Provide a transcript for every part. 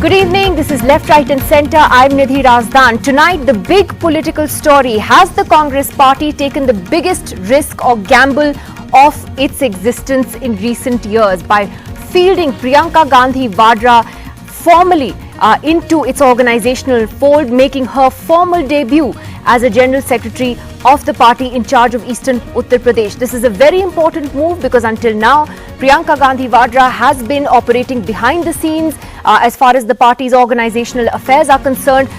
Good evening, this is Left, Right and Centre. I'm Nidhi Razdan. Tonight, the big political story. Has the Congress party taken the biggest risk or gamble of its existence in recent years by fielding Priyanka Gandhi Vadra formally into its organizational fold, making her formal debut as a General Secretary of the party in charge of Eastern Uttar Pradesh? This is a very important move because until now, Priyanka Gandhi Vadra has been operating behind the scenes as far as the party's organizational affairs are concerned,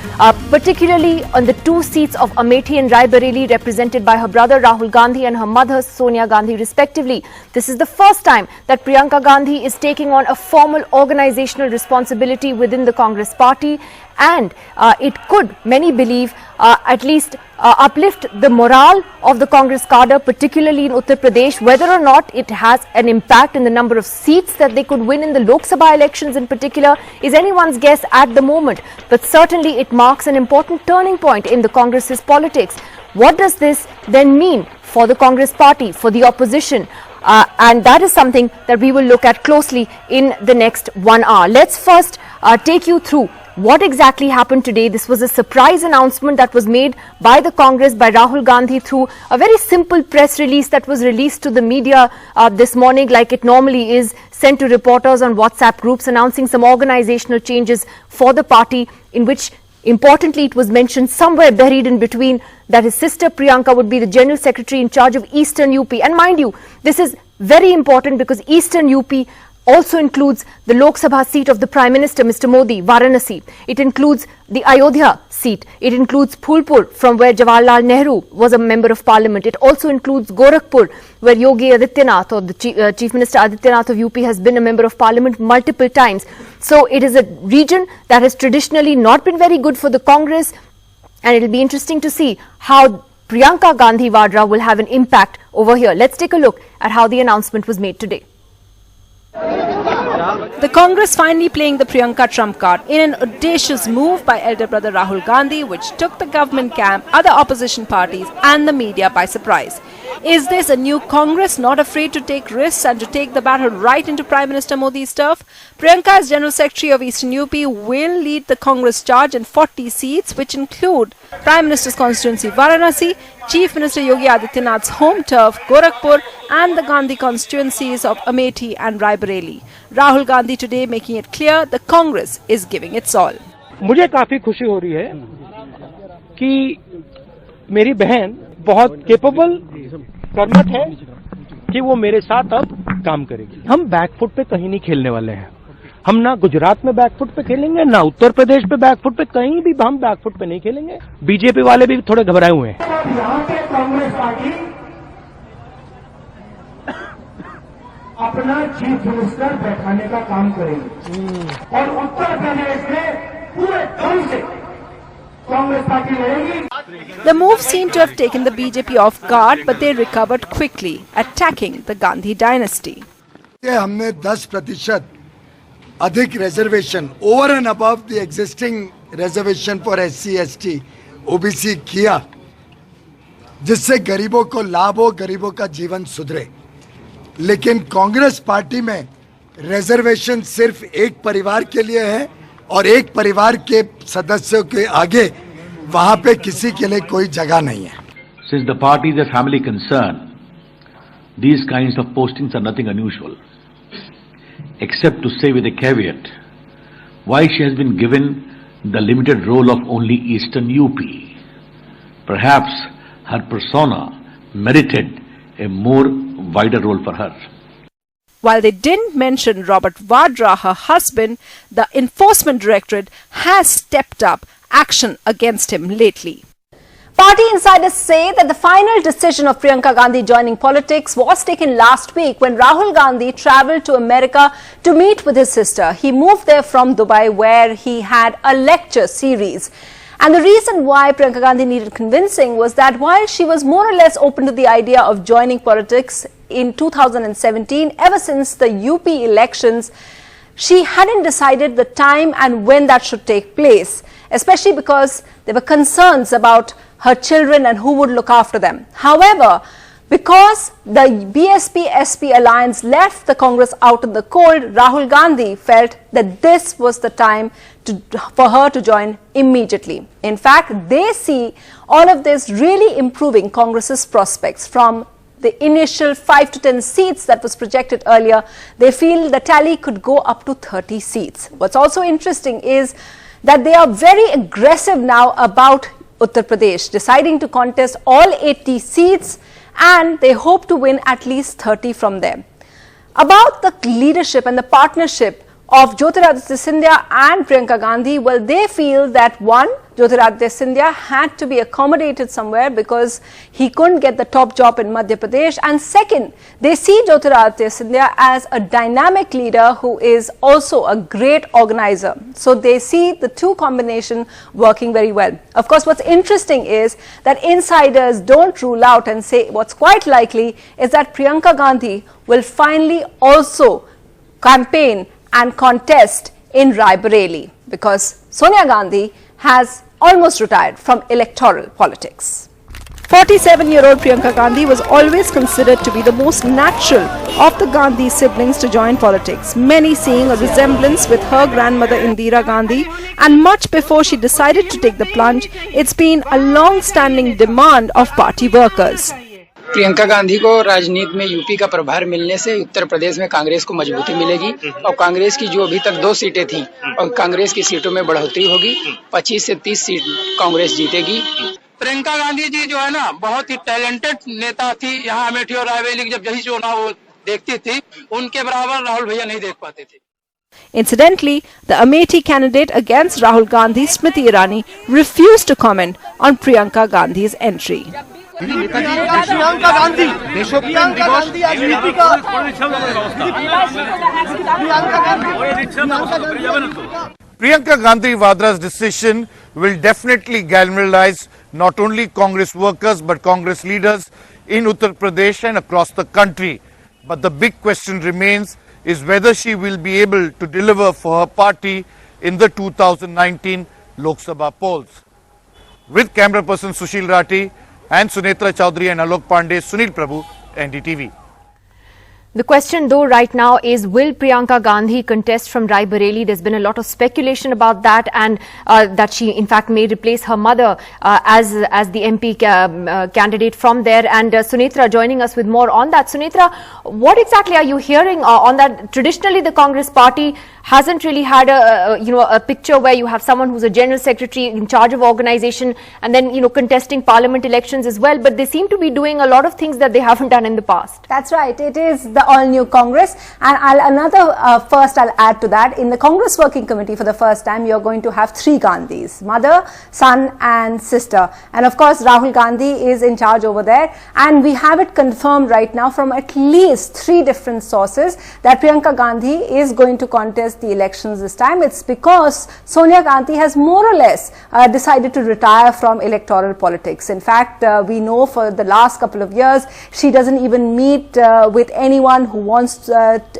particularly on the two seats of Amethi and Raebareli, represented by her brother Rahul Gandhi and her mother Sonia Gandhi respectively. This is the first time that Priyanka Gandhi is taking on a formal organizational responsibility within the Congress party, and it could, many believe, at least uplift the morale of the Congress cadre, particularly in Uttar Pradesh. Whether or not it has an impact in the number of seats that they could win in the Lok Sabha elections in particular is anyone's guess at the moment. But certainly it marks an important turning point in the Congress's politics. What does this then mean for the Congress party, for the opposition? And that is something that we will look at closely in the next 1 hour. Let's first take you through what exactly happened today. This was a surprise announcement that was made by the Congress, by Rahul Gandhi, through a very simple press release that was released to the media this morning, like it normally is, sent to reporters on WhatsApp groups, announcing some organizational changes for the party, in which, importantly, it was mentioned somewhere buried in between that his sister Priyanka would be the General Secretary in charge of Eastern UP. And mind you, this is very important because Eastern UP also includes the Lok Sabha seat of the Prime Minister, Mr. Modi, Varanasi. It includes the Ayodhya seat. It includes Phulpur, from where Jawaharlal Nehru was a Member of Parliament. It also includes Gorakhpur, where Yogi Adityanath, or the Chief Minister Adityanath of UP, has been a Member of Parliament multiple times. So it is a region that has traditionally not been very good for the Congress, and it will be interesting to see how Priyanka Gandhi Vadra will have an impact over here. Let's take a look at how the announcement was made today. The Congress finally playing the Priyanka trump card in an audacious move by elder brother Rahul Gandhi, which took the government camp, other opposition parties and the media by surprise. Is this a new Congress not afraid to take risks and to take the battle right into Prime Minister Modi's turf? Priyanka, as General Secretary of Eastern UP, will lead the Congress charge in 40 seats, which include Prime Minister's constituency Varanasi, Chief Minister Yogi Adityanath's home turf Gorakhpur, and the Gandhi constituencies of Amethi and Raebareli. Rahul Gandhi today making it clear the Congress is giving its all. मुझे काफी खुशी हो रही है कि मेरी बहन बहुत केपेबल कर्मठ है कि वो मेरे साथ अब काम करेगी। हम बैकफुट पे कहीं नहीं खेलने वाले हैं। हम ना गुजरात में बैकफुट पे खेलेंगे, ना उत्तर प्रदेश पे बैकफुट पे, कहीं भी हम बैकफुट पे नहीं खेलेंगे। बीजेपी वाले भी थोड़े घबराए हुए हैं। यहाँ पे कांग्रेस पार्टी अपना चीफ मिनिस्टर बैठाने का काम करेगी और उत्तर प्रदेश में पूरे दम से कांग्रेस पार्टी लड़ेगी। The move seemed to have taken the BJP off guard, but they recovered quickly, attacking the Gandhi dynasty. हमने 10% अधिक reservation over and above the existing reservation for SC ST OBC किया, जिससे गरीबों को लाभ हो, गरीबों का जीवन सुधरे। लेकिन कांग्रेस पार्टी में रिजर्वेशन सिर्फ एक परिवार के लिए है और एक परिवार के सदस्यों के आगे वहां पे किसी के लिए कोई जगह नहीं है। Since the party is a family concern, these kinds of postings are nothing unusual, except to say with a caveat why she has been given the limited role of only Eastern UP. Perhaps her persona merited a more wider role for her. While they didn't mention Robert Vadra, her husband, the Enforcement Directorate has stepped up action against him lately. Party insiders say that the final decision of Priyanka Gandhi joining politics was taken last week when Rahul Gandhi travelled to America to meet with his sister. He moved there from Dubai, where he had a lecture series. And the reason why Priyanka Gandhi needed convincing was that while she was more or less open to the idea of joining politics in 2017, ever since the UP elections, she hadn't decided the time and when that should take place, especially because there were concerns about her children and who would look after them. However, Because the BSP-SP alliance left the Congress out in the cold, Rahul Gandhi felt that this was the time for her to join immediately. In fact, they see all of this really improving Congress's prospects. From the initial 5 to 10 seats that was projected earlier, they feel the tally could go up to 30 seats. What's also interesting is that they are very aggressive now about Uttar Pradesh, deciding to contest all 80 seats, and they hope to win at least 30 from them. About the leadership and the partnership of Jyotiraditya Scindia and Priyanka Gandhi, well, they feel that one, Jyotiraditya Scindia had to be accommodated somewhere because he couldn't get the top job in Madhya Pradesh, and second, they see Jyotiraditya Scindia as a dynamic leader who is also a great organizer. So they see the two combination working very well. Of course, what's interesting is that insiders don't rule out and say what's quite likely is that Priyanka Gandhi will finally also campaign and contest in Raebareli, because Sonia Gandhi has almost retired from electoral politics. 47-year-old Priyanka Gandhi was always considered to be the most natural of the Gandhi siblings to join politics, many seeing a resemblance with her grandmother Indira Gandhi, and much before she decided to take the plunge, it's been a long-standing demand of party workers. Priyanka Gandhi को राजनीति में UP का प्रभार मिलने से उत्तर प्रदेश में कांग्रेस को मजबूती मिलेगी और कांग्रेस की जो अभी तक 2 सीटें थीं और कांग्रेस की सीटों में बढ़ोतरी होगी। 25 से 30 सीट कांग्रेस जीतेगी। प्रियंका गांधी जी जो है ना, बहुत ही टैलेंटेड नेता थी। यहाँ अमेठी और रायबरेली जब यही चुनाव देखती थी, उनके बराबर राहुल भैया नहीं देख पाते थे। Incidentally, the Amethi candidate against Rahul Gandhi, Smriti Irani, refused to comment on Priyanka Gandhi's entry. Priyanka Gandhi Vadra's decision will definitely galvanize not only Congress workers but Congress leaders in Uttar Pradesh and across the country. But the big question remains is whether she will be able to deliver for her party in the 2019 Lok Sabha polls. With camera person Sushil Rathi and Sunetra Chaudhary and Alok Pandey, Sunil Prabhu, NDTV. The question though right now is, will Priyanka Gandhi contest from Raebareli? There's been a lot of speculation about that, and that she in fact may replace her mother as the MP candidate from there. And Sunetra joining us with more on that. Sunetra, what exactly are you hearing on that? Traditionally the Congress party hasn't really had a picture where you have someone who's a general secretary in charge of organization and then contesting parliament elections as well, but they seem to be doing a lot of things that they haven't done in the past. That's right. It is the all-new Congress, and I'll add to that. In the Congress Working Committee, for the first time, you're going to have 3 Gandhis: mother, son, and sister. And of course, Rahul Gandhi is in charge over there, and we have it confirmed right now from at least 3 different sources that Priyanka Gandhi is going to contest the elections this time. It's because Sonia Gandhi has more or less decided to retire from electoral politics. In fact, we know for the last couple of years, she doesn't even meet with anyone who wants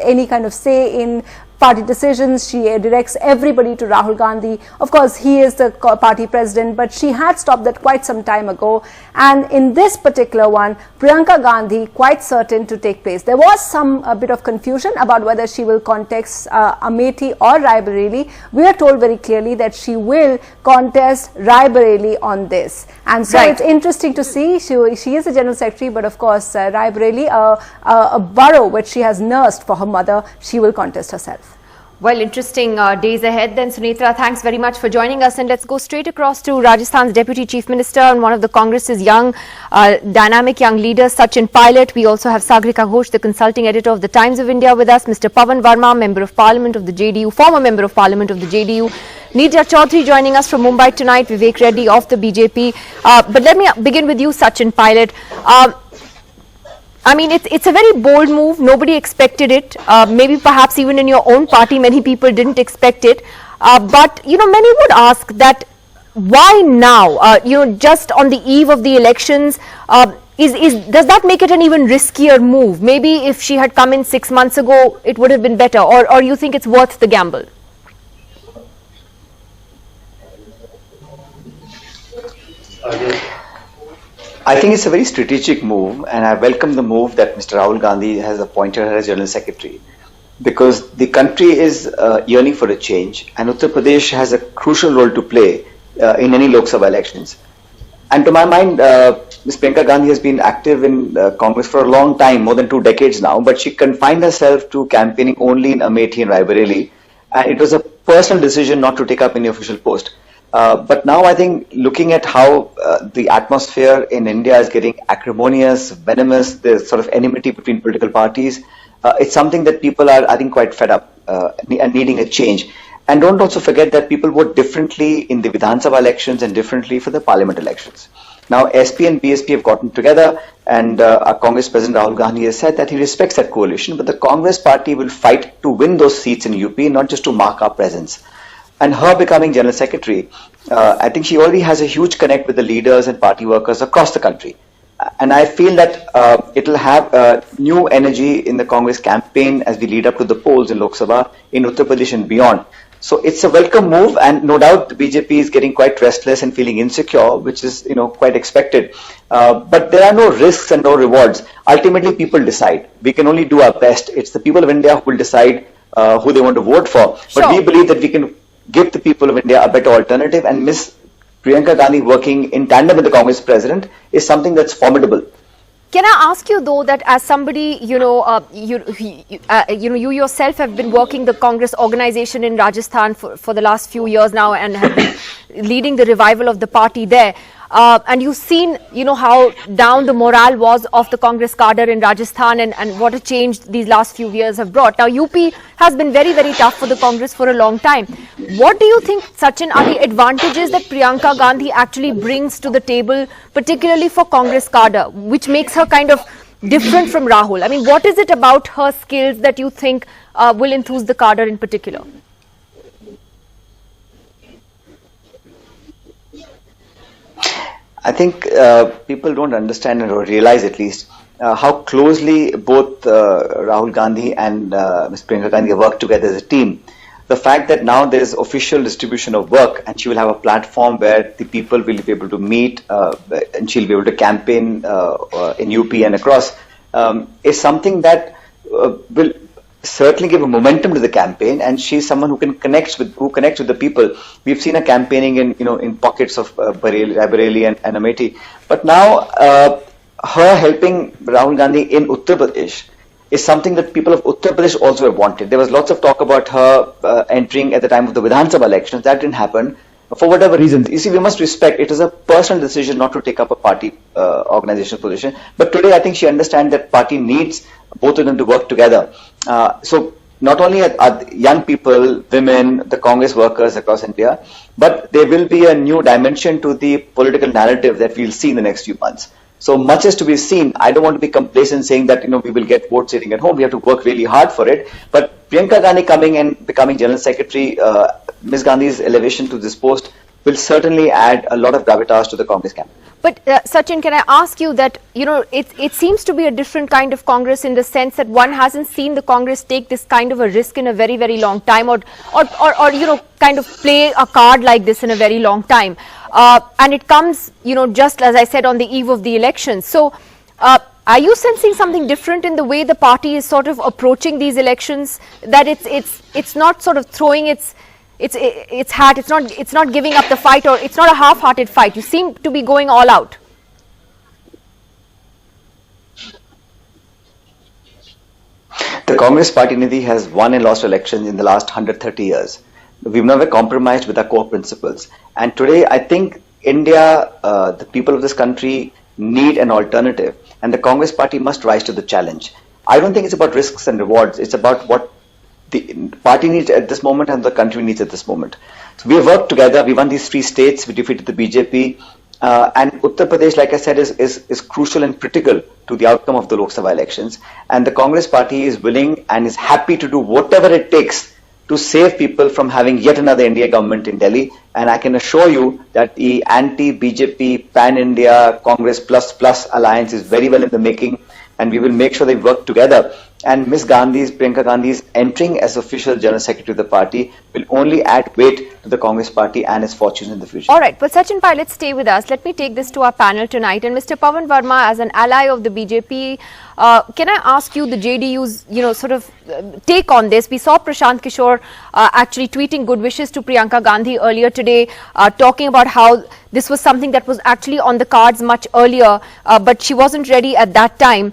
any kind of say in party decisions. She directs everybody to Rahul Gandhi. Of course, he is the party president, but she had stopped that quite some time ago. And in this particular one, Priyanka Gandhi quite certain to take place. There was a bit of confusion about whether she will contest Amethi or Raebareli. We are told very clearly that she will contest Raebareli on this. And so It's interesting to see. She is the general secretary, but of course, Raebareli, a borough which she has nursed for her mother, she will contest herself. Well, interesting days ahead then. Sunetra, thanks very much for joining us, and let's go straight across to Rajasthan's Deputy Chief Minister and one of the Congress's dynamic young leaders, Sachin Pilot. We also have Sagrika Ghosh, the consulting editor of the Times of India, with us. Mr. Pawan Verma, Member of Parliament of the JDU, former Member of Parliament of the JDU. Neerja Chaudhary joining us from Mumbai tonight, Vivek Reddy of the BJP. But let me begin with you, Sachin Pilot. I mean, it's a very bold move. Nobody expected it. Maybe perhaps even in your own party, many people didn't expect it. But, many would ask that why now? Just on the eve of the elections, does that make it an even riskier move? Maybe if she had come in 6 months ago, it would have been better. Or you think it's worth the gamble? I think it's a very strategic move, and I welcome the move that Mr. Rahul Gandhi has appointed her as General Secretary, because the country is yearning for a change, and Uttar Pradesh has a crucial role to play in any Lok Sabha elections. And to my mind, Ms. Priyanka Gandhi has been active in Congress for a long time, more than 2 decades now, but she confined herself to campaigning only in Amethi and Raebareli, and it was a personal decision not to take up any official post. But now I think, looking at how the atmosphere in India is getting acrimonious, venomous, there's sort of enmity between political parties, it's something that people are, I think, quite fed up and needing a change. And don't also forget that people vote differently in the Vidhan Sabha elections and differently for the parliament elections. Now, SP and BSP have gotten together, and our Congress President Rahul Gandhi has said that he respects that coalition, but the Congress party will fight to win those seats in UP, not just to mark our presence. And her becoming General Secretary, I think she already has a huge connect with the leaders and party workers across the country. And I feel that it will have new energy in the Congress campaign as we lead up to the polls in Lok Sabha, in Uttar Pradesh and beyond. So it's a welcome move, and no doubt the BJP is getting quite restless and feeling insecure, which is, quite expected. But there are no risks and no rewards. Ultimately, people decide. We can only do our best. It's the people of India who will decide who they want to vote for. But we believe that we can give the people of India a better alternative, and Ms. Priyanka Gandhi working in tandem with the Congress President is something that's formidable. Can I ask you, though, that as somebody, you yourself have been working the Congress organization in Rajasthan for the last few years now, and have been leading the revival of the party there. And you've seen, how down the morale was of the Congress cadre in Rajasthan, and what a change these last few years have brought. Now, UP has been very, very tough for the Congress for a long time. What do you think, Sachin, are the advantages that Priyanka Gandhi actually brings to the table, particularly for Congress cadre, which makes her kind of different from Rahul? I mean, what is it about her skills that you think will enthuse the cadre in particular? I think people don't understand or realize, at least, how closely both Rahul Gandhi and Ms. Priyanka Gandhi have worked together as a team. The fact that now there is official distribution of work, and she will have a platform where the people will be able to meet, and she'll be able to campaign in UP and across, is something that will certainly give a momentum to the campaign. And she's someone who connects with the people. We've seen her campaigning in pockets of Raebareli and Amethi, but now her helping Rahul Gandhi in Uttar Pradesh is something that people of Uttar Pradesh also have wanted. There was lots of talk about her entering at the time of the Vidhan Sabha elections. That didn't happen for whatever reasons. You see, we must respect it is a personal decision not to take up a party organizational position. But today, I think she understands that party needs both of them to work together. So not only are young people, women, the Congress workers across India, but there will be a new dimension to the political narrative that we'll see in the next few months. So much is to be seen. I don't want to be complacent saying that we will get votes sitting at home. We have to work really hard for it. But Priyanka Gandhi coming and becoming General Secretary, Ms. Gandhi's elevation to this post will certainly add a lot of gravitas to the Congress camp. But Sachin, can I ask you that, it seems to be a different kind of Congress in the sense that one hasn't seen the Congress take this kind of a risk in a very, very long time, or kind of play a card like this in a very long time. And it comes, just as I said, on the eve of the election. So are you sensing something different in the way the party is sort of approaching these elections, that it's not sort of throwing its hat, it's not giving up the fight, or it's not a half-hearted fight? You seem to be going all out. The Congress party, Nidhi, has won and lost elections in the last 130 years. We've never compromised with our core principles. And today, I think India, the people of this country need an alternative, and the Congress party must rise to the challenge. I don't think it's about risks and rewards. It's about what the party needs at this moment and the country needs at this moment. So we have worked together. We won these 3 states. We defeated the BJP. And Uttar Pradesh, like I said, is crucial and critical to the outcome of the Lok Sabha elections. And the Congress party is willing and is happy to do whatever it takes to save people from having yet another India government in Delhi. And I can assure you that the anti-BJP, pan-India, Congress plus alliance is very well in the making. And we will make sure they work together And Priyanka Gandhi's entering as official General Secretary of the party will only add weight to the Congress party and its fortunes in the future. All right, but Sachin Pai, let's stay with us. Let me take this to our panel tonight. And Mr. Pawan Verma, as an ally of the BJP, can I ask you the JDU's, take on this? We saw Prashant Kishore actually tweeting good wishes to Priyanka Gandhi earlier today, talking about how this was something that was actually on the cards much earlier, but she wasn't ready at that time.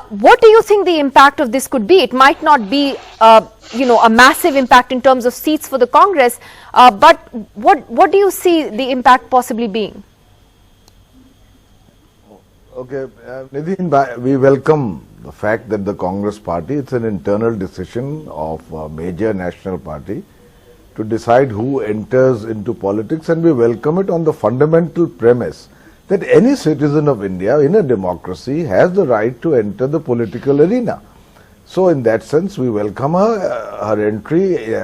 What do you think the impact of this could be? It might not be, a massive impact in terms of seats for the Congress, but what do you see the impact possibly being? Okay, Nidhi, we welcome the fact that the Congress party, it's an internal decision of a major national party to decide who enters into politics, and we welcome it on the fundamental premise that any citizen of India in a democracy has the right to enter the political arena. So in that sense, we welcome her entry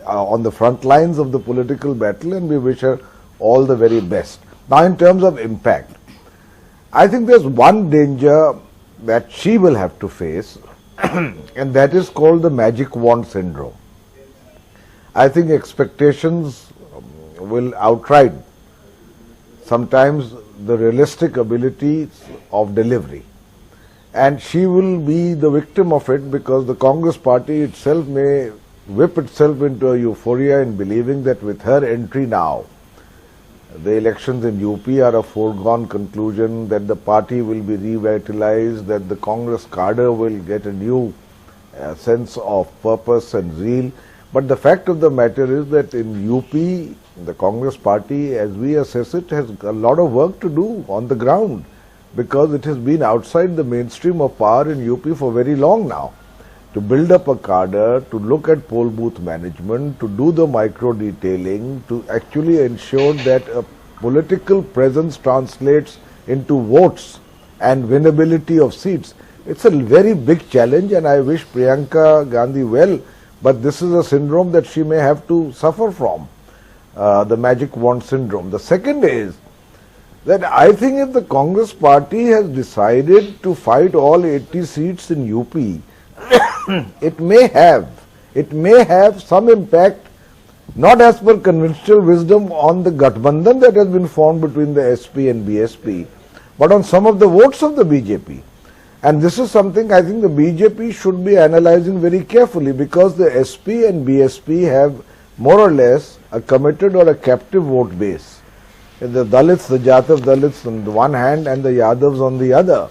on the front lines of the political battle, and we wish her all the very best. Now, in terms of impact, I think there's one danger that she will have to face, and that is called the magic wand syndrome. I think expectations will outride sometimes the realistic abilities of delivery. And she will be the victim of it, because the Congress party itself may whip itself into a euphoria in believing that with her entry now, the elections in UP are a foregone conclusion, that the party will be revitalized, that the Congress cadre will get a new sense of purpose and zeal. But the fact of the matter is that in UP, the Congress party, as we assess it, has a lot of work to do on the ground, because it has been outside the mainstream of power in UP for very long now. To build up a cadre, to look at poll booth management, to do the micro detailing, to actually ensure that a political presence translates into votes and winnability of seats. It's a very big challenge, and I wish Priyanka Gandhi well, but this is a syndrome that she may have to suffer from, the magic wand syndrome. The second is that I think if the Congress party has decided to fight all 80 seats in UP, it may have some impact, not as per conventional wisdom, on the Gathbandhan that has been formed between the SP and BSP, but on some of the votes of the BJP. And this is something I think the BJP should be analyzing very carefully, because the SP and BSP have more or less a committed or a captive vote base. The Dalits, the Jatav Dalits on the one hand and the Yadavs on the other.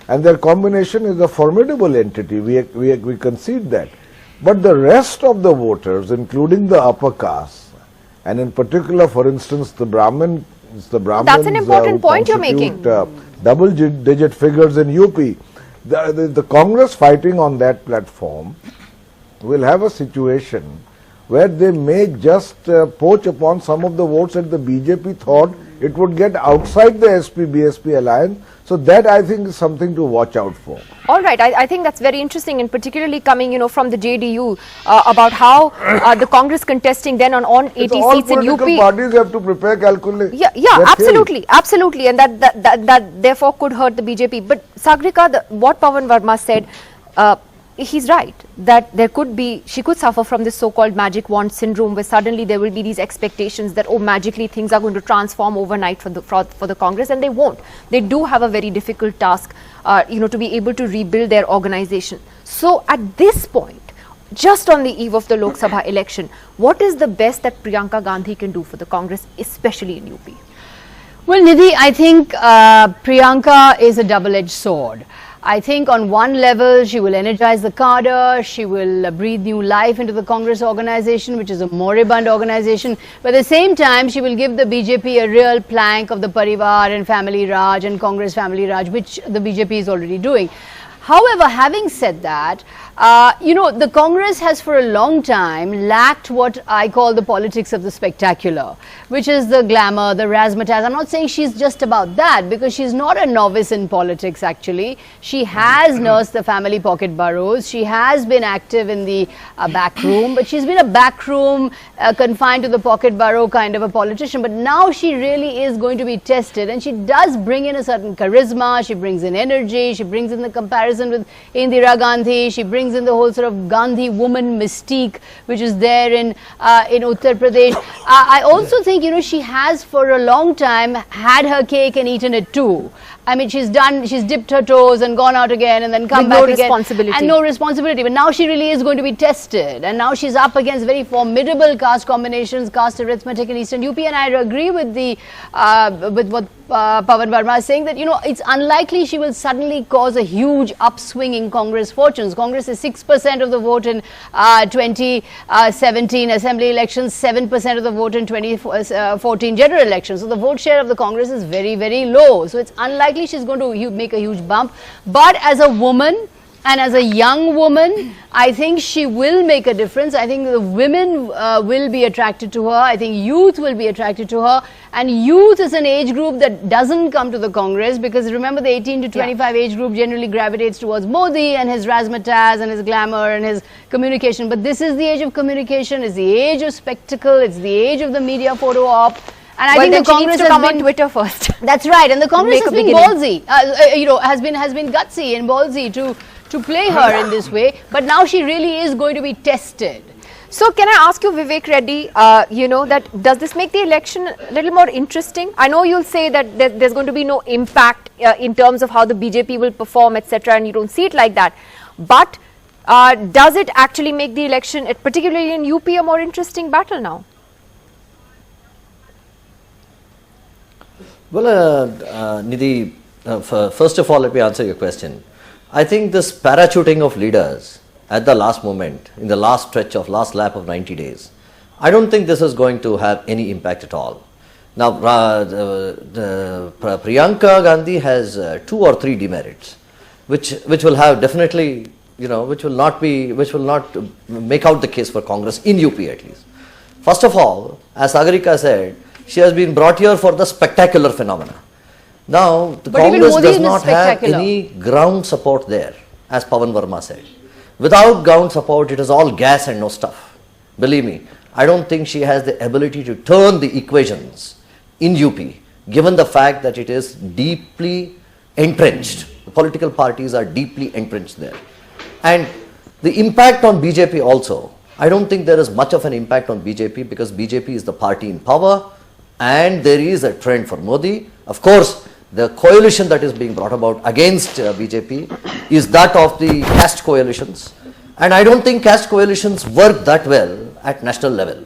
And their combination is a formidable entity, we concede that. But the rest of the voters, including the upper caste, and in particular, for instance, the Brahmins, that's an important point you're making. Double-digit figures in UP. The Congress fighting on that platform will have a situation where they may just poach upon some of the votes that the BJP thought it would get outside the SP-BSP alliance. So that, I think, is something to watch out for. All right, I think that's very interesting, and particularly coming, from the JDU about how the Congress contesting then on 80 seats in UP. All political parties have to prepare calculation. Yeah, absolutely, and that therefore could hurt the BJP. But Sagrika, what Pawan Verma said, he's right that she could suffer from this so-called magic wand syndrome, where suddenly there will be these expectations that, oh, magically things are going to transform overnight for the Congress, and they won't. They do have a very difficult task, to be able to rebuild their organization. So at this point, just on the eve of the Lok Sabha election, what is the best that Priyanka Gandhi can do for the Congress, especially in UP? Well, Nidhi, I think Priyanka is a double-edged sword. I think on one level, she will energize the cadre, she will breathe new life into the Congress organization, which is a moribund organization. But at the same time, she will give the BJP a real plank of the Parivar and Family Raj and Congress Family Raj, which the BJP is already doing. However, having said that, You know, the Congress has for a long time lacked what I call the politics of the spectacular, which is the glamour, the razzmatazz. I'm not saying she's just about that, because she's not a novice in politics actually. She has nursed the family pocket boroughs. She has been active in the back room, but she's been a backroom, confined to the pocket borough kind of a politician. But now she really is going to be tested, and she does bring in a certain charisma, she brings in energy, she brings in the comparison with Indira Gandhi, she brings in the whole sort of Gandhi woman mystique which is there in Uttar Pradesh. I also think, you know, she has for a long time had her cake and eaten it too. I mean, she's dipped her toes and gone out again and then come back again. Responsibility. And no responsibility. But now she really is going to be tested. And now she's up against very formidable caste combinations, caste arithmetic in Eastern UP. And I agree with with what Pawan Verma is saying, that, you know, it's unlikely she will suddenly cause a huge upswing in Congress fortunes. Congress is 6% of the vote in 2017 assembly elections, 7% of the vote in 2014 general elections. So the vote share of the Congress is very, very low. So it's unlikely she's going to make a huge bump. But as a woman, and as a young woman, I think she will make a difference. I think the women will be attracted to her. I think youth will be attracted to her. And youth is an age group that doesn't come to the Congress, because remember, the 18 to 25 age group generally gravitates towards Modi and his razzmatazz and his glamour and his communication. But this is the age of communication, it's the age of spectacle, it's the age of the media photo op. And I think the Congress has come been on Twitter first. That's right, and the Congress has been ballsy, you know, has been gutsy and ballsy to play her in this way. But now she really is going to be tested. So can I ask you, Vivek Reddy, you know, that does this make the election a little more interesting? I know you'll say that there's going to be no impact in terms of how the BJP will perform, etc., and you don't see it like that. But does it actually make the election, particularly in UP, a more interesting battle now? Well, Nidhi, first of all, let me answer your question. I think this parachuting of leaders at the last moment, in the last stretch of last lap of 90 days, I don't think this is going to have any impact at all. Now, Priyanka Gandhi has 2 or 3 demerits, which will have definitely, you know, which will not make out the case for Congress in UP at least. First of all, as Sagarika said, she has been brought here for the spectacular phenomena. Now, the Congress does not have any ground support there, as Pawan Verma said. Without ground support, it is all gas and no stuff. Believe me, I don't think she has the ability to turn the equations in UP, given the fact that it is deeply entrenched. The political parties are deeply entrenched there. And the impact on BJP also, I don't think there is much of an impact on BJP, because BJP is the party in power and there is a trend for Modi. Of course, the coalition that is being brought about against BJP is that of the caste coalitions, and I don't think caste coalitions work that well at national level.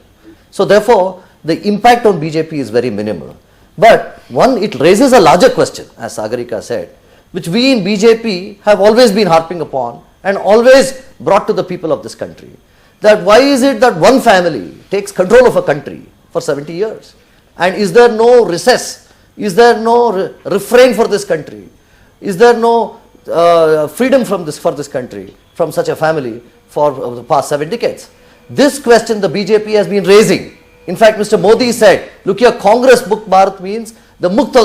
So therefore, the impact on BJP is very minimal. But it raises a larger question, as Sagarika said, which we in BJP have always been harping upon and always brought to the people of this country, that why is it that one family takes control of a country for 70 years? And is there no recess? Is there no refrain for this country? Is there no freedom for this country from such a family for the past 7 decades? This question the BJP has been raising. In fact, Mr. Modi said, look here, Congress Mukh Bharat means the Mukta,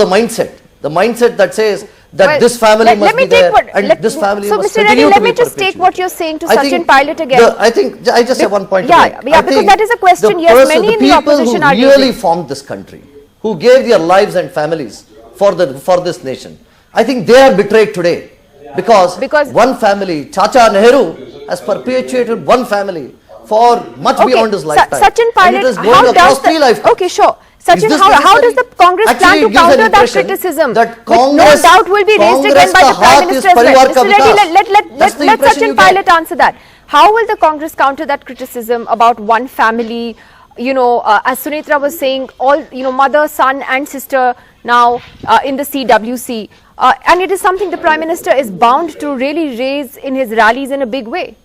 the mindset that says that this family must be there and this family must continue to be perpetuated. Let me just take what you're saying to Sachin Pilot again. I think I just have one point to make. Yeah, because that is a question, yes, many in the opposition are raising. The people who really formed this country, who gave their lives and families for this nation, I think they are betrayed today, because one family, Chacha Nehru, has perpetuated one family for much beyond his lifetime. Sachin Pilot, how does the... Okay, sure. Sachin, how does the Congress plan to counter that criticism? That Congress, no doubt will be raised again by the Prime Minister as well. Mr. Reddy, let Sachin Pilot answer that. How will the Congress counter that criticism about one family? You know, as Sunetra was saying, all, you know, mother, son and sister now in the CWC. And it is something the Prime Minister is bound to really raise in his rallies in a big way.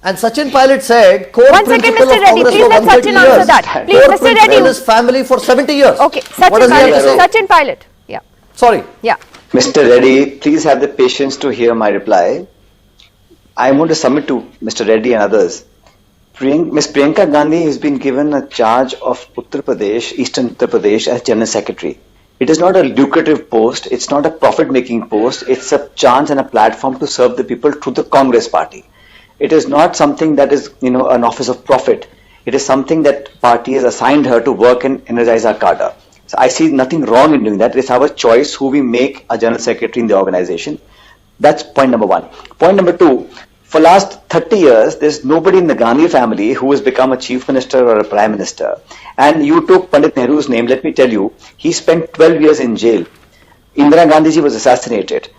And Sachin Pilot said, core one second, Mr. Reddy, please let Sachin answer that. Please, Mr. Reddy. His family for 70 years. Okay, Sachin Pilot. Yeah. Sorry. Yeah. Mr. Reddy, please have the patience to hear my reply. I want to submit to Mr. Reddy and others. Ms. Priyanka Gandhi has been given a charge of Uttar Pradesh, Eastern Uttar Pradesh as General Secretary. It is not a lucrative post. It's not a profit-making post. It's a chance and a platform to serve the people through the Congress party. It is not something that is, an office of profit. It is something that party has assigned her to work and energize our cadre. So I see nothing wrong in doing that. It's our choice who we make a General Secretary in the organization. That's point number one. Point number two, for last 30 years, there's nobody in the Gandhi family who has become a chief minister or a prime minister. And you took Pandit Nehru's name. Let me tell you, he spent 12 years in jail. Indira Gandhi ji was assassinated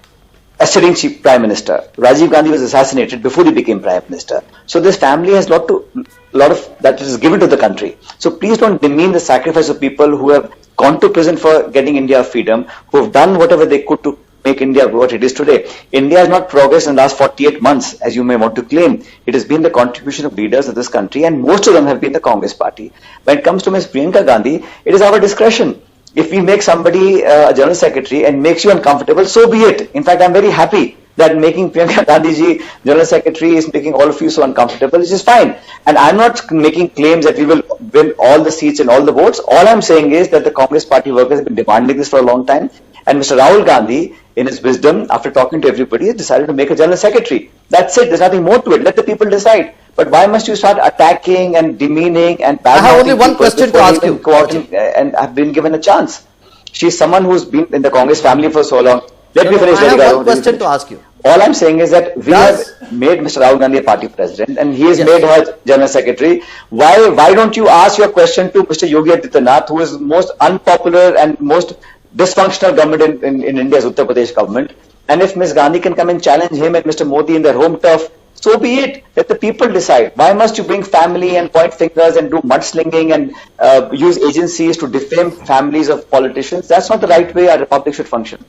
as sitting chief prime minister. Rajiv Gandhi was assassinated before he became prime minister. So this family has lot of that is given to the country. So please don't demean the sacrifice of people who have gone to prison for getting India freedom, who have done whatever they could to make India what it is today. India has not progressed in the last 48 months, as you may want to claim. It has been the contribution of leaders of this country, and most of them have been the Congress party. When it comes to Ms. Priyanka Gandhi, it is our discretion. If we make somebody a General Secretary and makes you uncomfortable, so be it. In fact, I'm very happy that making Priyanka Gandhi ji General Secretary is making all of you so uncomfortable, which is fine. And I'm not making claims that we will win all the seats and all the votes. All I'm saying is that the Congress party workers have been demanding this for a long time. And Mr. Rahul Gandhi, in his wisdom, after talking to everybody, has decided to make a General Secretary. That's it. There's nothing more to it. Let the people decide. But why must you start attacking and demeaning and bad? I have only one question to ask you. Go out and have been given a chance. She's someone who's been in the Congress family for so long. Let me finish. I have one question to ask you. All I'm saying is that we have made Mr. Rahul Gandhi a party president, and he has made her General Secretary. Why don't you ask your question to Mr. Yogi Adityanath, who is the most unpopular and most dysfunctional government in India's Uttar Pradesh government? And if Ms. Gandhi can come and challenge him and Mr. Modi in their home turf, so be it. Let the people decide. Why must you bring family and point fingers and do mudslinging and use agencies to defame families of politicians? That's not the right way our republic should function.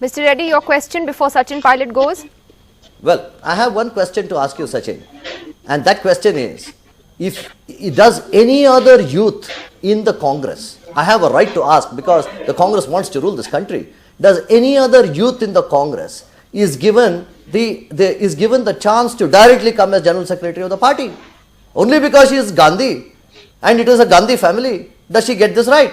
Mr. Reddy, your question before Sachin Pilot goes. Well, I have one question to ask you, Sachin. And that question is, does any other youth in the Congress, I have a right to ask because the Congress wants to rule this country, does any other youth in the Congress is given the chance to directly come as General Secretary of the party? Only because she is Gandhi and it is a Gandhi family, does she get this right?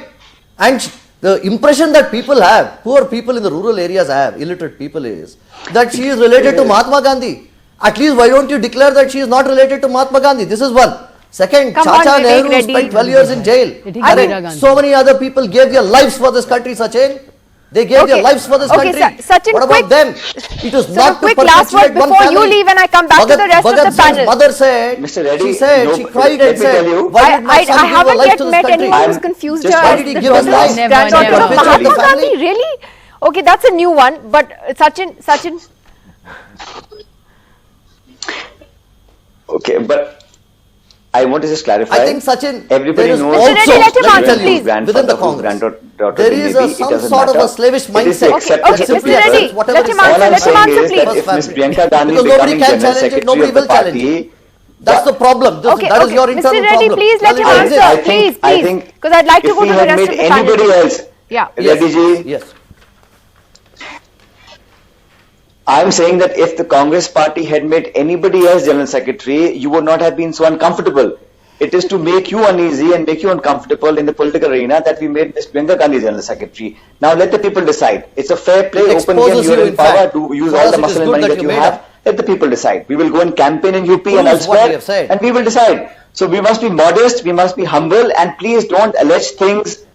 And the impression that people have, poor people in the rural areas have, illiterate people, is that she is related to Mahatma Gandhi. At least why don't you declare that she is not related to Mahatma Gandhi? This is one. Second, Chacha Nehru spent 12 years in jail. So many other people gave their lives for this country, Sachin. They gave their lives for this country. Sachin, what about them? It is not quick last word before you leave and I come back to the rest of the panel. Mother said, she cried and said, why did my son I haven't life yet to this met country? anyone who's confused her Why as did he the give us life? granddaughter of Mahatma Gandhi. Really? Okay, that's a new one. But Sachin. Okay, but I want to just clarify. I think Sachin, everybody knows also, let him answer, please. Within the Congress, there is some sort of a slavish mindset. Okay, Mr. Reddy, let him answer, please. If Ms. Priyanka Gandhi because nobody becoming can General challenge it, Secretary nobody of the will challenge party, it. That's the problem. That is your internal Mr. Reddy, problem. please let him answer. Please. Because I'd like to go to the rest of the panel. Anybody else, Reddy ji, yes. I'm saying that if the Congress party had made anybody else General Secretary, you would not have been so uncomfortable. It is to make you uneasy and make you uncomfortable in the political arena that we made Ms. Priyanka Gandhi General Secretary. Now let the people decide. It's a fair play, open game, you are in power to use all the muscle and money that you have. Let the people decide. We will go and campaign in UP and elsewhere and we will decide. So we must be modest, we must be humble, and please don't allege things.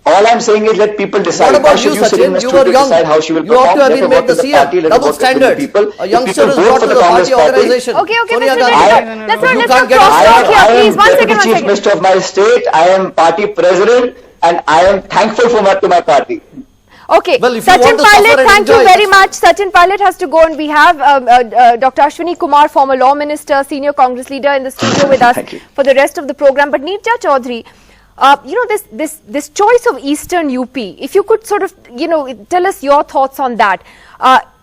All I'm saying is let people decide. What about you, Sachin? You were young. How she will you ought to have been made the party, CM. Double standards. A youngster is brought to the party organization. Okay, Sonia Mr. Gandhi. Let's not cross talk here, please. One second. Chief Minister of my state. I am party president, and I am thankful to my party. Okay, well, Sachin Pilot, thank you very much. Sachin Pilot has to go, and we have Dr. Ashwini Kumar, former law minister, senior Congress leader, in the studio with us for the rest of the program. But Neerja Chaudhary, this choice of Eastern UP, if you could sort of, tell us your thoughts on that.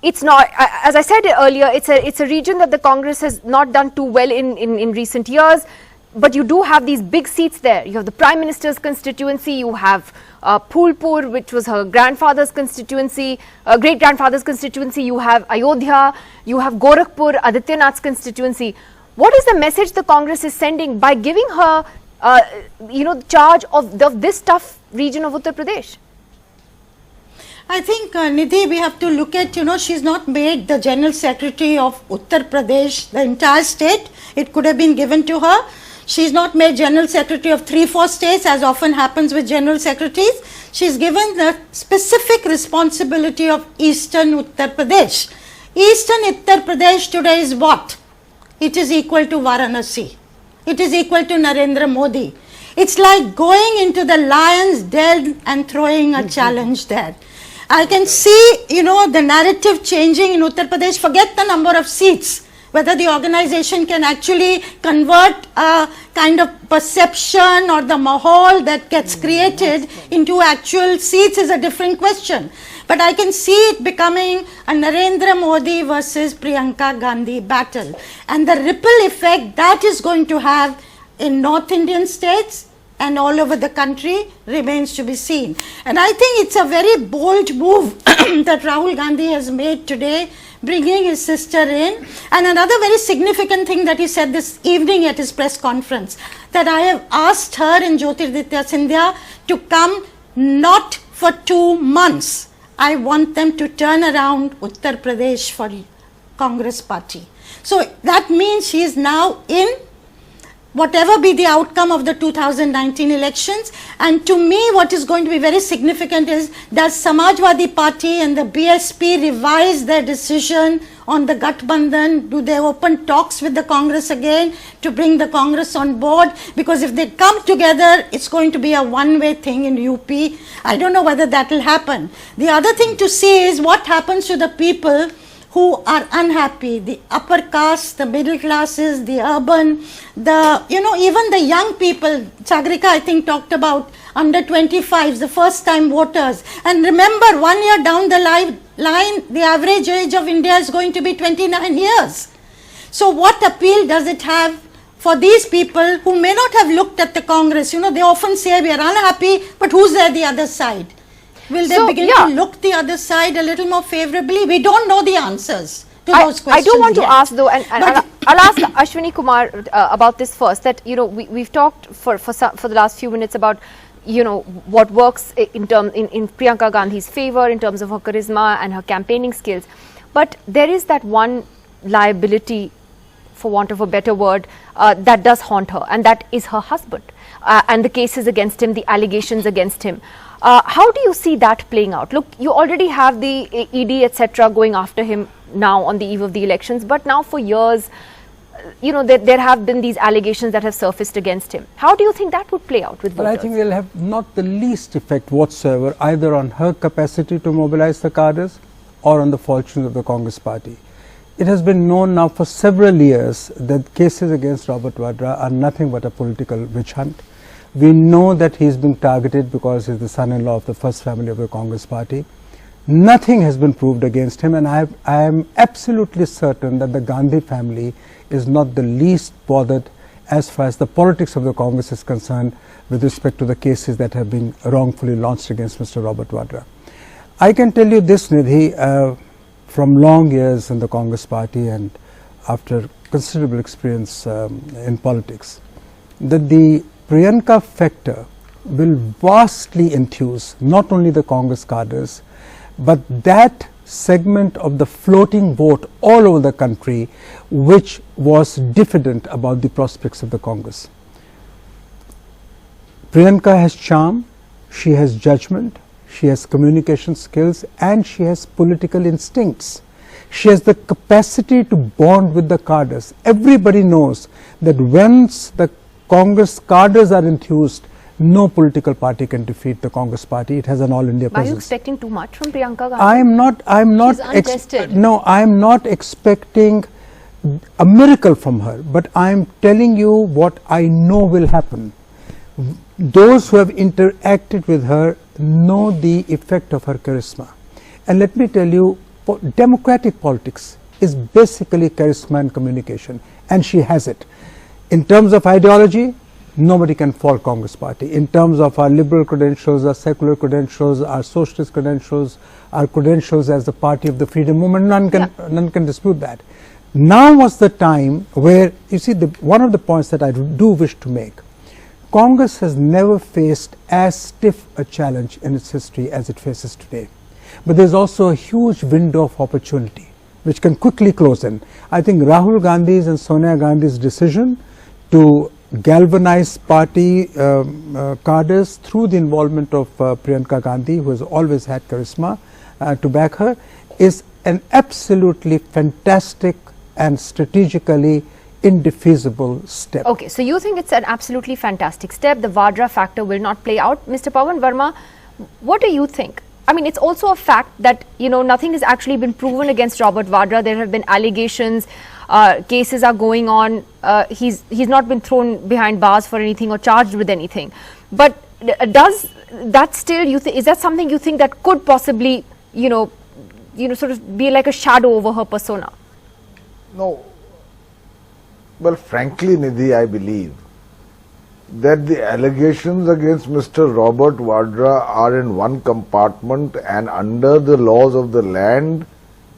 It's not, as I said earlier, it's a region that the Congress has not done too well in recent years. but you do have these big seats there. You have the Prime Minister's constituency, you have Phulpur, which was her grandfather's constituency, great-grandfather's constituency, you have Ayodhya, you have Gorakhpur, Adityanath's constituency. What is the message the Congress is sending by giving her, charge of this tough region of Uttar Pradesh? I think, Nidhi, we have to look at, she's not made the General Secretary of Uttar Pradesh, the entire state. It could have been given to her. She's not made General Secretary of 3-4 states, as often happens with General Secretaries. She's given the specific responsibility of Eastern Uttar Pradesh. Eastern Uttar Pradesh today is what? It is equal to Varanasi. It is equal to Narendra Modi. It's like going into the lion's den and throwing a challenge there. I can see, the narrative changing in Uttar Pradesh. Forget the number of seats. Whether the organization can actually convert a kind of perception or the mahal that gets created into actual seats is a different question. But I can see it becoming a Narendra Modi versus Priyanka Gandhi battle. And the ripple effect that is going to have in North Indian states and all over the country remains to be seen. And I think it's a very bold move that Rahul Gandhi has made today, bringing his sister in. And another very significant thing that he said this evening at his press conference, that I have asked her and Jyotiraditya Scindia to come not for 2 months. I want them to turn around Uttar Pradesh for Congress party. So that means she is now in whatever be the outcome of the 2019 elections. And to me, what is going to be very significant is, does Samajwadi Party and the BSP revise their decision on the Gathbandhan? Do they open talks with the Congress again to bring the Congress on board? Because if they come together, it's going to be a one-way thing in UP. I don't know whether that will happen. The other thing to see is what happens to the people who are unhappy, the upper caste, the middle classes, the urban, even the young people. Sagarika, I think, talked about under 25s, the first time voters. And remember, 1 year down the line, the average age of India is going to be 29 years. So what appeal does it have for these people who may not have looked at the Congress? They often say we are unhappy, but who's there the other side? Will they begin to look the other side a little more favorably? We don't know the answers to those questions. I do want to ask though, and I'll ask Ashwini Kumar about this first, that, we've talked for the last few minutes about, what works in Priyanka Gandhi's favor in terms of her charisma and her campaigning skills. But there is that one liability, for want of a better word, that does haunt her, and that is her husband and the cases against him, the allegations against him. How do you see that playing out? Look, you already have the ED, etc., going after him now on the eve of the elections, but now for years, there have been these allegations that have surfaced against him. How do you think that would play out with voters? But I think they'll have not the least effect whatsoever, either on her capacity to mobilize the cadres or on the fortunes of the Congress party. It has been known now for several years that cases against Robert Vadra are nothing but a political witch hunt. We know that he is being targeted because he is the son-in-law of the first family of the Congress party. Nothing has been proved against him, and I am absolutely certain that the Gandhi family is not the least bothered as far as the politics of the Congress is concerned with respect to the cases that have been wrongfully launched against Mr. Robert Vadra. I can tell you this, Nidhi, from long years in the Congress party and after considerable experience in politics, that the Priyanka factor will vastly enthuse not only the Congress cadres, but that segment of the floating vote all over the country which was diffident about the prospects of the Congress. Priyanka has charm, she has judgment, she has communication skills, and she has political instincts. She has the capacity to bond with the cadres. Everybody knows that once the Congress cadres are enthused, no political party can defeat the Congress party. It has an all-India presence. Are you expecting too much from Priyanka Gandhi? I am not expecting a miracle from her, but I am telling you what I know will happen. Those who have interacted with her know the effect of her charisma. And let me tell you, democratic politics is basically charisma and communication, and she has it. In terms of ideology, nobody can fault Congress Party. In terms of our liberal credentials, our secular credentials, our socialist credentials, our credentials as the party of the freedom movement, none can dispute that. Now was the time where, you see, one of the points that I do wish to make, Congress has never faced as stiff a challenge in its history as it faces today. But there's also a huge window of opportunity which can quickly close in. I think Rahul Gandhi's and Sonia Gandhi's decision to galvanize party cadres through the involvement of Priyanka Gandhi, who has always had charisma, to back her, is an absolutely fantastic and strategically indefeasible step. Okay, so you think it's an absolutely fantastic step. The Vadra factor will not play out. Mr. Pawan Verma, what do you think? I mean, it's also a fact that, you know, nothing has actually been proven against Robert Vadra. There have been allegations, cases are going on. He's not been thrown behind bars for anything or charged with anything. But does that still, is that something you think that could possibly, you know, sort of be like a shadow over her persona? No. Well, frankly, Nidhi, I believe that the allegations against Mr. Robert Vadra are in one compartment, and under the laws of the land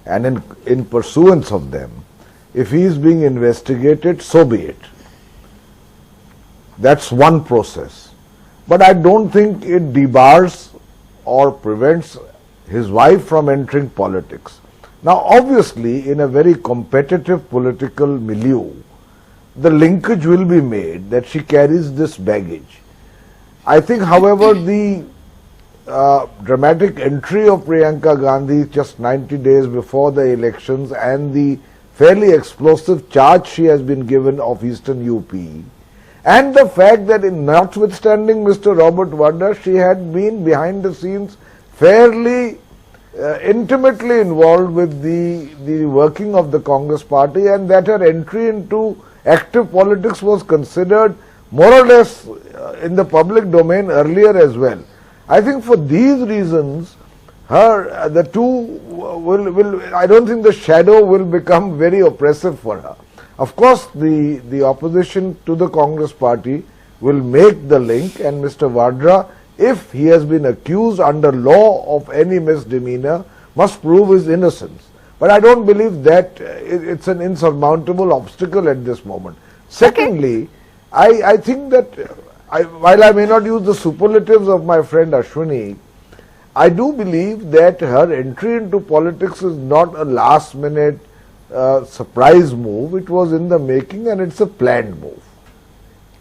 and in pursuance of them, if he is being investigated, so be it. That's one process. But I don't think it debars or prevents his wife from entering politics. Now, obviously, in a very competitive political milieu, the linkage will be made that she carries this baggage. I think, however, the dramatic entry of Priyanka Gandhi just 90 days before the elections and the fairly explosive charge she has been given of Eastern UP, and the fact that notwithstanding Mr. Robert Vadra, she had been behind the scenes fairly intimately involved with the working of the Congress Party, and that her entry into active politics was considered more or less in the public domain earlier as well. I think for these reasons, the two I don't think the shadow will become very oppressive for her. Of course, the opposition to the Congress Party will make the link, and Mr. Vadra, if he has been accused under law of any misdemeanor, must prove his innocence. But I don't believe that it's an insurmountable obstacle at this moment. Secondly, I think that while I may not use the superlatives of my friend Ashwini, I do believe that her entry into politics is not a last minute surprise move. It was in the making, and it's a planned move.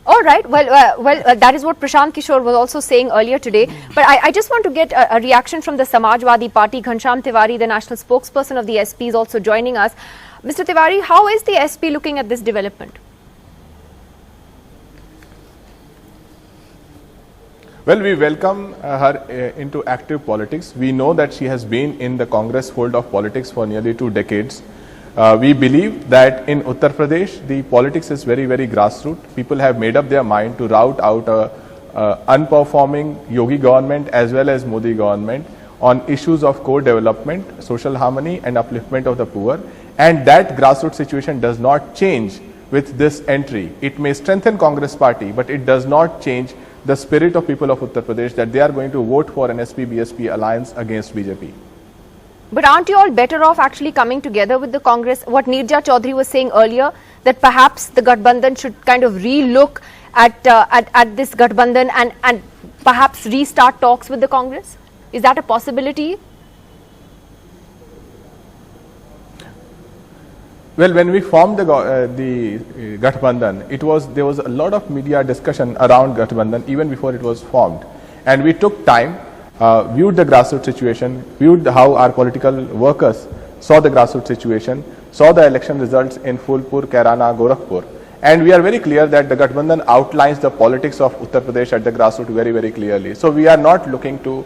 All right. Well, that is what Prashant Kishore was also saying earlier today. But I just want to get a reaction from the Samajwadi Party. Ghanshyam Tiwari, the national spokesperson of the SP, is also joining us. Mr. Tiwari, how is the SP looking at this development? Well, we welcome her into active politics. We know that she has been in the Congress fold of politics for nearly 2 decades. We believe that in Uttar Pradesh, the politics is very, very grassroots. People have made up their mind to rout out a unperforming Yogi government as well as Modi government on issues of core development, social harmony and upliftment of the poor. And that grassroots situation does not change with this entry. It may strengthen Congress Party, but it does not change the spirit of people of Uttar Pradesh that they are going to vote for an SP-BSP alliance against BJP. But aren't you all better off actually coming together with the Congress? What Neerja Chaudhary was saying earlier, that perhaps the Gathbandhan should kind of re-look at this Gathbandhan and perhaps restart talks with the Congress? Is that a possibility? Well, when we formed the Gathbandhan, there was a lot of media discussion around Gathbandhan even before it was formed, and we took time, viewed the grassroots situation, viewed how our political workers saw the grassroots situation, saw the election results in Phulpur, Kairana, Gorakhpur, and we are very clear that the Gathbandhan outlines the politics of Uttar Pradesh at the grassroots very, very clearly. So we are not looking to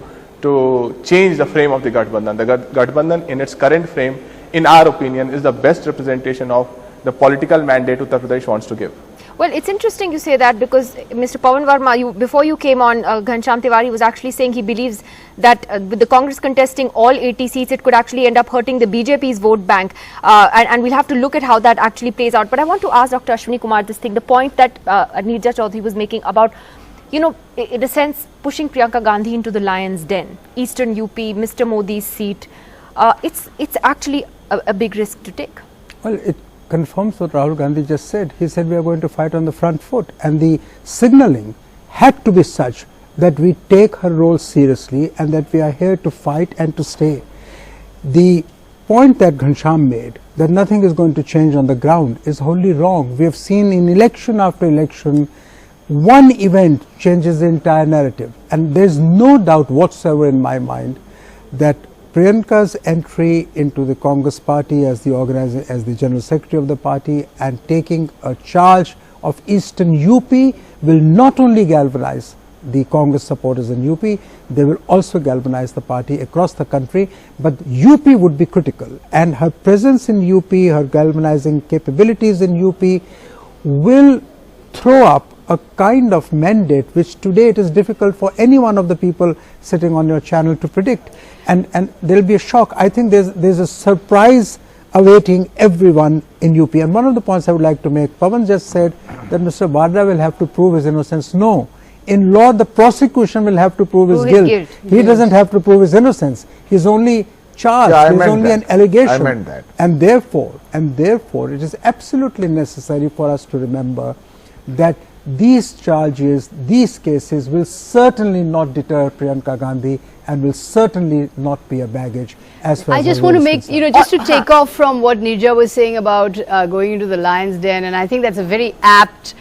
change the frame of the Gathbandhan. The Gathbandhan in its current frame, in our opinion, is the best representation of the political mandate Uttar Pradesh wants to give. Well, it's interesting you say that because Mr. Pawan Verma, before you came on, Ghanshyam Tiwari was actually saying he believes that with the Congress contesting all 80 seats, it could actually end up hurting the BJP's vote bank. And we'll have to look at how that actually plays out. But I want to ask Dr. Ashwini Kumar this thing, the point that Neerja Chaudhary was making about, you know, in a sense, pushing Priyanka Gandhi into the lion's den, Eastern UP, Mr. Modi's seat. It's actually a big risk to take. Well, it confirms what Rahul Gandhi just said. He said we are going to fight on the front foot, and the signaling had to be such that we take her role seriously and that we are here to fight and to stay. The point that Ghanshyam made, that nothing is going to change on the ground, is wholly wrong. We have seen in election after election, one event changes the entire narrative, and there is no doubt whatsoever in my mind that Priyanka's entry into the Congress party as the General Secretary of the party and taking a charge of Eastern UP will not only galvanize the Congress supporters in UP, they will also galvanize the party across the country, but UP would be critical, and her presence in UP, her galvanizing capabilities in UP will throw up a kind of mandate which today it is difficult for any one of the people sitting on your channel to predict, and there will be a shock. I think there's a surprise awaiting everyone in UP. And one of the points I would like to make, Pawan just said that Mr. Vadra will have to prove his innocence. No, in law the prosecution will have to prove his guilt. He doesn't have to prove his innocence. He's only charged, he's only an allegation. I meant that. And therefore it is absolutely necessary for us to remember that these charges, these cases will certainly not deter Priyanka Gandhi and will certainly not be a baggage as far as I just want to make, just to take off from what Neerja was saying about going into the lion's den, and I think that's a very apt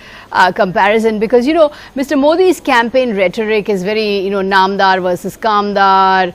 comparison, because Mr. Modi's campaign rhetoric is very Namdar versus Kamdar,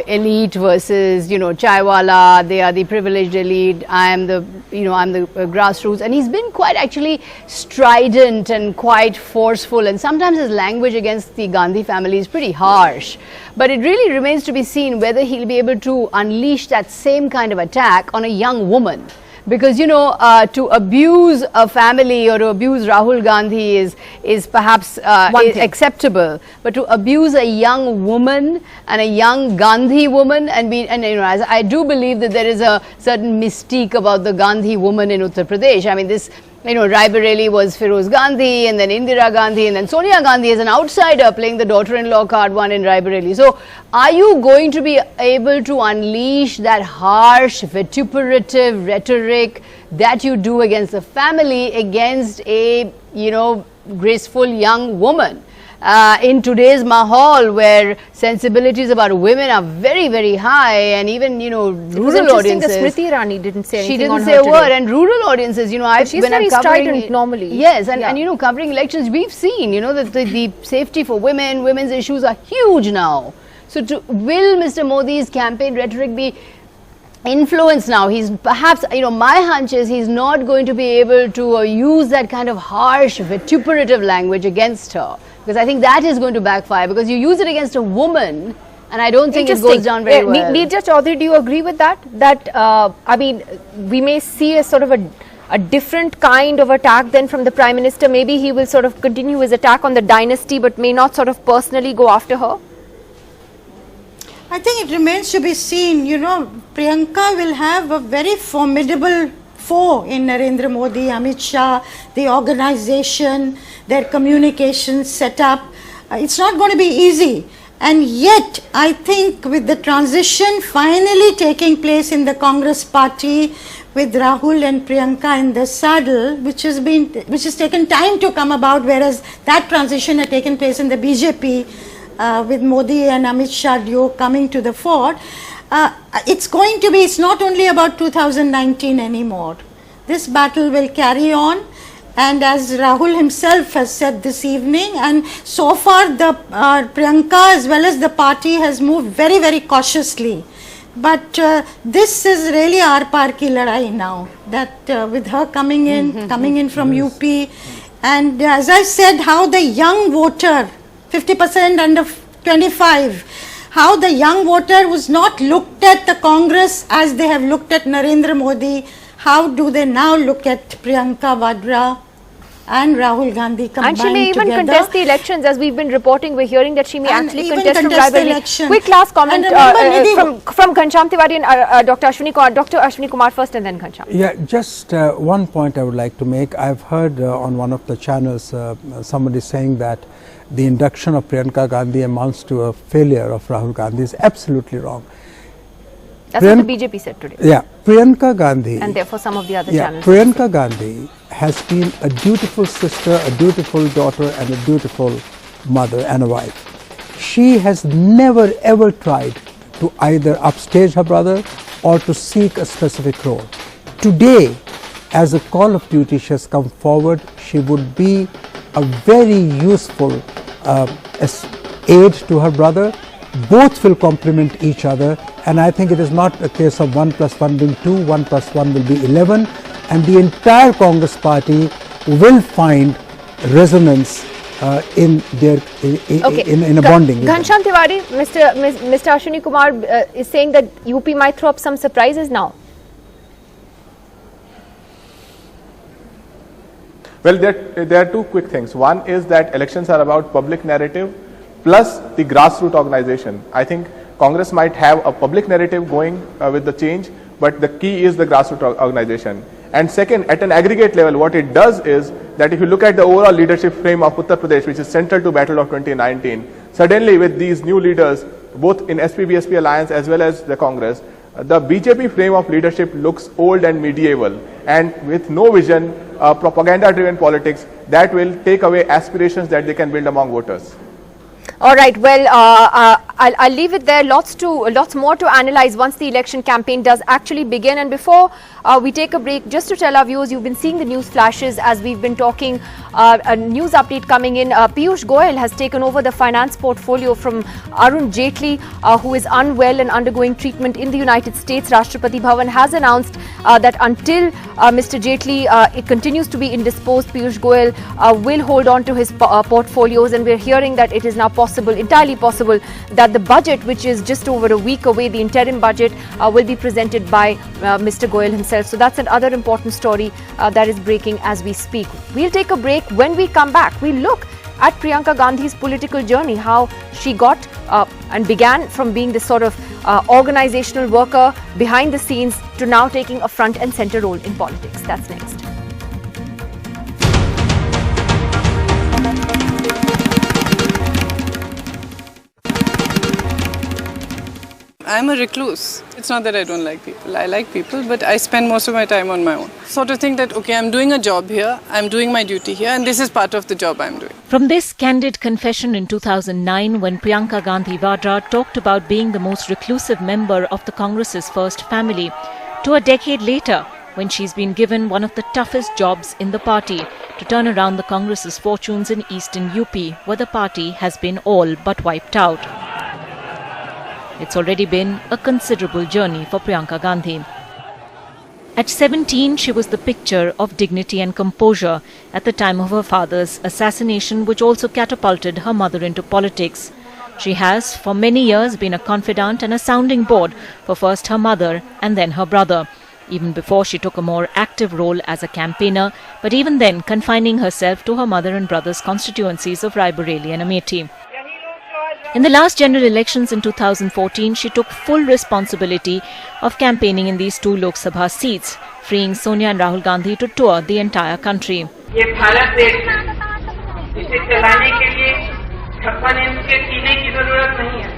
elite versus Chaiwala, they are the privileged elite, I'm the grassroots, and he's been quite actually strident and quite forceful, and sometimes his language against the Gandhi family is pretty harsh. But it really remains to be seen whether he'll be able to unleash that same kind of attack on a young woman. Because to abuse a family or to abuse Rahul Gandhi is perhaps acceptable, but to abuse a young woman and a young Gandhi woman, as I do believe that there is a certain mystique about the Gandhi woman in Uttar Pradesh. I mean, this Raebareli was Feroz Gandhi, and then Indira Gandhi, and then Sonia Gandhi is an outsider playing the daughter-in-law card one in Raebareli. So, are you going to be able to unleash that harsh, vituperative rhetoric that you do against the family against a, graceful young woman? In today's mahal, where sensibilities about women are very, very high, and even rural audiences. That Smriti Irani didn't say anything. She didn't say a word, and rural audiences, she's very strident normally. Yes, and covering elections, we've seen that the safety for women, women's issues are huge now. So, will Mr. Modi's campaign rhetoric be influence now? He's perhaps, my hunch is he's not going to be able to use that kind of harsh, vituperative language against her. Because I think that is going to backfire, because you use it against a woman, and I don't think it goes down very well. Neerja Chaudhary, do you agree with that? That, we may see a sort of a different kind of attack than from the Prime Minister. Maybe he will sort of continue his attack on the dynasty, but may not sort of personally go after her? I think it remains to be seen. Priyanka will have a very formidable foe in Narendra Modi, Amit Shah, the organization, their communication setup. It's not going to be easy. And yet, I think with the transition finally taking place in the Congress party, with Rahul and Priyanka in the saddle, which has taken time to come about, whereas that transition had taken place in the BJP, with Modi and Amit Shah duo coming to the fore. It's not only about 2019 anymore. This battle will carry on, and as Rahul himself has said this evening, and so far the Priyanka as well as the party has moved very, very cautiously. But this is really our par ki ladai now, that with her coming in from UP, and as I said, how the young voter, 50% under 25, how the young voter was not looked at the Congress as they have looked at Narendra Modi, how do they now look at Priyanka Vadra and Rahul Gandhi combined and she may even together. contest the elections, as we've been reporting. We're hearing that she may And actually even contest from contest the rivalry. election. Quick last comment And remember, from Ghanshyam Tiwari and Dr. Ashwini Kumar. Dr. Ashwini Kumar first and then Ghanshyam. Yeah, just one point I would like to make. I've heard on one of the channels somebody saying that the induction of Priyanka Gandhi amounts to a failure of Rahul Gandhi. Is absolutely wrong. That's what the BJP said today. Yeah, Priyanka Gandhi. And therefore some of the other Yeah, channels. Priyanka Gandhi has been a dutiful sister, a dutiful daughter and a dutiful mother and a wife. She has never ever tried to either upstage her brother or to seek a specific role. Today, as a call of duty, she has come forward. She would be a very useful aid to her brother. Both will complement each other, and I think it is not a case of 1 + 1 being 2, 1 + 1 will be 11, and the entire Congress party will find resonance in their in a bonding. Ghanshyam Tiwari, Mr. Ashwini Kumar is saying that UP might throw up some surprises now. Well, there are two quick things. One is that elections are about public narrative plus the grassroots organization. I think Congress might have a public narrative going with the change, but the key is the grassroots organization. And second, at an aggregate level, what it does is that if you look at the overall leadership frame of Uttar Pradesh, which is central to Battle of 2019, suddenly with these new leaders, both in SP-BSP alliance as well as the Congress, the BJP frame of leadership looks old and medieval, and with no vision, propaganda-driven politics that will take away aspirations that they can build among voters. All right. Well, I'll leave it there. Lots more to analyze once the election campaign does actually begin. And before we take a break, just to tell our viewers, you've been seeing the news flashes as we've been talking. A news update coming in. Piyush Goyal has taken over the finance portfolio from Arun Jaitley, who is unwell and undergoing treatment in the United States. Rashtrapati Bhavan has announced that until Mr. Jaitley it continues to be indisposed, Piyush Goyal will hold on to his portfolios, and we're hearing that it is now entirely possible that the budget, which is just over a week away, the interim budget, will be presented by Mr. Goyal himself. So that's another important story that is breaking as we speak. We'll take a break. When we come back, we'll look at Priyanka Gandhi's political journey, how she got and began from being this sort of organizational worker behind the scenes to now taking a front and center role in politics. That's next. I'm a recluse. It's not that I don't like people. I like people, but I spend most of my time on my own. Sort of think that, okay, I'm doing a job here, I'm doing my duty here, and this is part of the job I'm doing. From this candid confession in 2009, when Priyanka Gandhi Vadra talked about being the most reclusive member of the Congress's first family, to a decade later, when she's been given one of the toughest jobs in the party to turn around the Congress's fortunes in eastern UP, where the party has been all but wiped out. It's already been a considerable journey for Priyanka Gandhi. At 17, she was the picture of dignity and composure at the time of her father's assassination, which also catapulted her mother into politics. She has, for many years, been a confidant and a sounding board for first her mother and then her brother, even before she took a more active role as a campaigner, but even then confining herself to her mother and brother's constituencies of Raebareli and Amethi. In the last general elections in 2014, she took full responsibility of campaigning in these two Lok Sabha seats, freeing Sonia and Rahul Gandhi to tour the entire country. ये भारत देश इसे चलाने के लिए 56 inch के सीने की जरूरत नहीं है,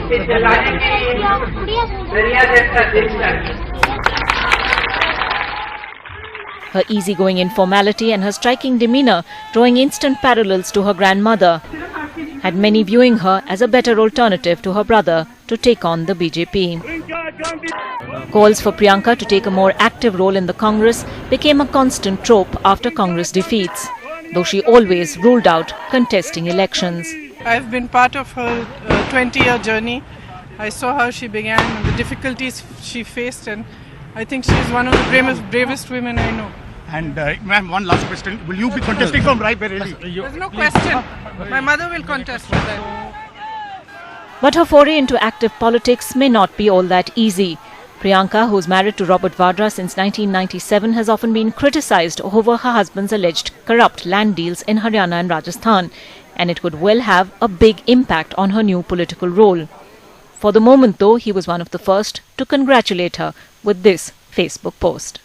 इसे चलाने के लिए दरिया जैसा दिल चाहिए. Her easygoing informality and her striking demeanor, drawing instant parallels to her grandmother, had many viewing her as a better alternative to her brother to take on the BJP. Calls for Priyanka to take a more active role in the Congress became a constant trope after Congress defeats, though she always ruled out contesting elections. I've been part of her 20-year journey. I saw how she began and the difficulties she faced, and I think she's one of the bravest women I know. And ma'am, one last question. Will you be contesting from Raebareli? There's no question. My mother will contest for that. But her foray into active politics may not be all that easy. Priyanka, who's married to Robert Vadra since 1997, has often been criticized over her husband's alleged corrupt land deals in Haryana and Rajasthan, and it could well have a big impact on her new political role. For the moment, though, he was one of the first to congratulate her with this Facebook post.